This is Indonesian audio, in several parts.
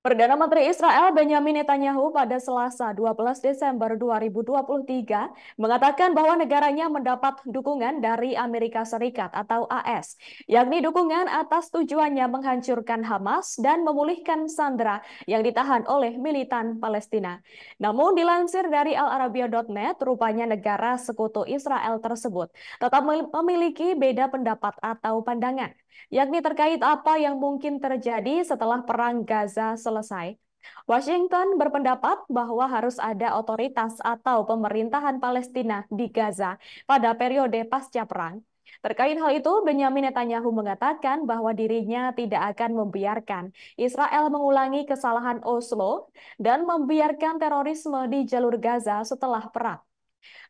Perdana Menteri Israel Benyamin Netanyahu pada Selasa 12 Desember 2023 mengatakan bahwa negaranya mendapat dukungan dari Amerika Serikat atau AS, yakni dukungan atas tujuannya menghancurkan Hamas dan memulihkan sandera yang ditahan oleh militan Palestina. Namun dilansir dari alarabia.net, rupanya negara sekutu Israel tersebut tetap memiliki beda pendapat atau pandangan, yakni terkait apa yang mungkin terjadi setelah Perang Gaza selesai. Washington berpendapat bahwa harus ada otoritas atau pemerintahan Palestina di Gaza pada periode pasca perang. Terkait hal itu, Benyamin Netanyahu mengatakan bahwa dirinya tidak akan membiarkan Israel mengulangi kesalahan Oslo dan membiarkan terorisme di jalur Gaza setelah perang,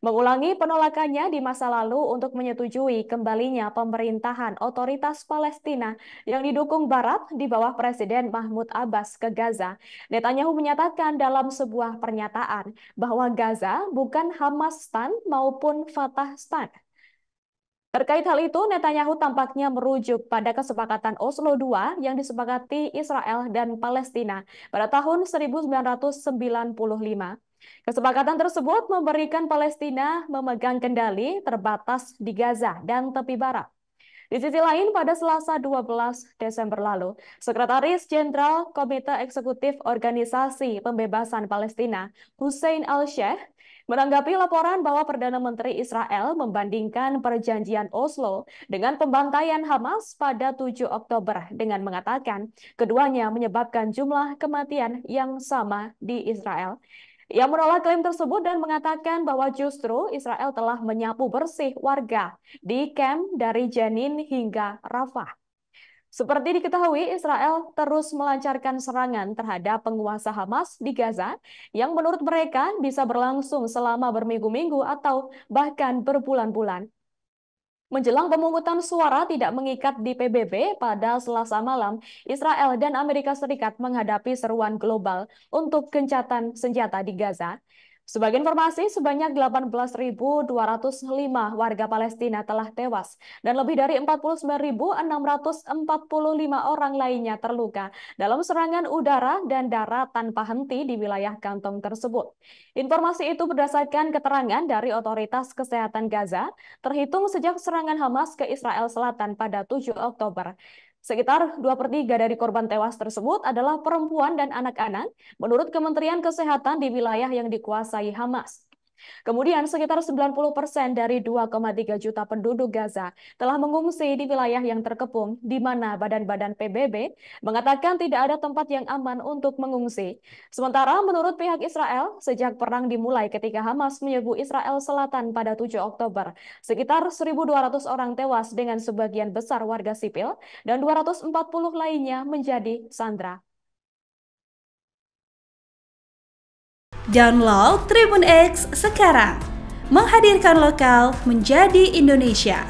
mengulangi penolakannya di masa lalu untuk menyetujui kembalinya pemerintahan otoritas Palestina yang didukung Barat di bawah Presiden Mahmud Abbas ke Gaza. Netanyahu menyatakan dalam sebuah pernyataan bahwa Gaza bukan Hamas-stan maupun Fatah-stan. Terkait hal itu, Netanyahu tampaknya merujuk pada kesepakatan Oslo II yang disepakati Israel dan Palestina pada tahun 1995. Kesepakatan tersebut memberikan Palestina memegang kendali terbatas di Gaza dan tepi barat. Di sisi lain, pada Selasa 12 Desember lalu, Sekretaris Jenderal Komite Eksekutif Organisasi Pembebasan Palestina, Hussein al-Sheikh, menanggapi laporan bahwa Perdana Menteri Israel membandingkan perjanjian Oslo dengan pembantaian Hamas pada 7 Oktober dengan mengatakan keduanya menyebabkan jumlah kematian yang sama di Israel. Ia menolak klaim tersebut dan mengatakan bahwa justru Israel telah menyapu bersih warga di kamp dari Jenin hingga Rafah. Seperti diketahui, Israel terus melancarkan serangan terhadap penguasa Hamas di Gaza yang menurut mereka bisa berlangsung selama berminggu-minggu atau bahkan berbulan-bulan. Menjelang pemungutan suara tidak mengikat di PBB pada Selasa malam, Israel dan Amerika Serikat menghadapi seruan global untuk gencatan senjata di Gaza. Sebagai informasi, sebanyak 18.205 warga Palestina telah tewas dan lebih dari 49.645 orang lainnya terluka dalam serangan udara dan darat tanpa henti di wilayah kantong tersebut. Informasi itu berdasarkan keterangan dari otoritas kesehatan Gaza terhitung sejak serangan Hamas ke Israel Selatan pada 7 Oktober. Sekitar 2/3 dari korban tewas tersebut adalah perempuan dan anak-anak, menurut Kementerian Kesehatan di wilayah yang dikuasai Hamas. Kemudian sekitar 90% dari 2,3 juta penduduk Gaza telah mengungsi di wilayah yang terkepung, di mana badan-badan PBB mengatakan tidak ada tempat yang aman untuk mengungsi. Sementara menurut pihak Israel, sejak perang dimulai ketika Hamas menyerbu Israel Selatan pada 7 Oktober, sekitar 1.200 orang tewas dengan sebagian besar warga sipil dan 240 lainnya menjadi sandera. Download Tribun X sekarang, menghadirkan lokal menjadi Indonesia.